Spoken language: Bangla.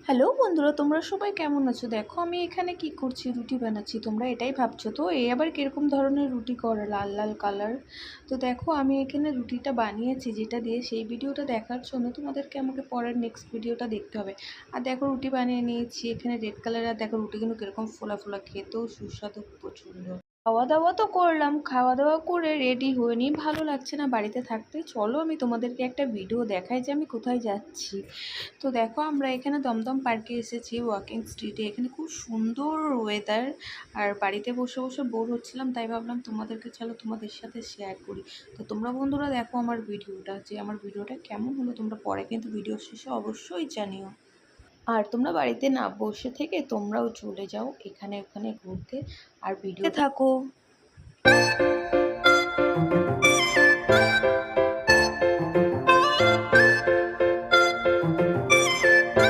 হ্যালো বন্ধুরা, তোমরা সবাই কেমন আছো? দেখো আমি এখানে কি করছি, রুটি বানাচ্ছি। তোমরা এটাই ভাবছো তো, এই আবার কিরকম ধরনের রুটি করে, লাল লাল কালার? তো দেখো আমি এখানে রুটিটা বানিয়েছি যেটা দিয়ে, সেই ভিডিওটা দেখার জন্য তোমাদেরকে আমাকে পরের নেক্সট ভিডিওটা দেখতে হবে। আর দেখো রুটি বানিয়ে নিয়েছি এখানে রেড কালার। আর দেখো রুটিগুলো কিরকম ফোলা ফোলা, খেতেও সুস্বাদু প্রচণ্ড। খাওয়া দাওয়া তো করলাম, খাওয়া দাওয়া করে রেডি হয়ে নিই। ভালো লাগছে না বাড়িতে থাকতে, চলো আমি তোমাদেরকে একটা ভিডিও দেখাই যে আমি কোথায় যাচ্ছি। তো দেখো আমরা এখানে দমদম পার্কে এসেছি, ওয়াকিং স্ট্রিটে। এখানে খুব সুন্দর ওয়েদার। আর বাড়িতে বসে বসে বোর হচ্ছিলাম, তাই ভাবলাম তোমাদেরকে চলো তোমাদের সাথে শেয়ার করি। তো তোমরা বন্ধুরা দেখো আমার ভিডিওটা, যে আমার ভিডিওটা কেমন হলো তোমরা পরে কিন্তু ভিডিও শেষে অবশ্যই জানিও। আর তোমরা বাড়িতে না বসে থেকে তোমরাও চলে যাও এখানে ওখানে ঘুরতে, আর ভিডিও থাকো।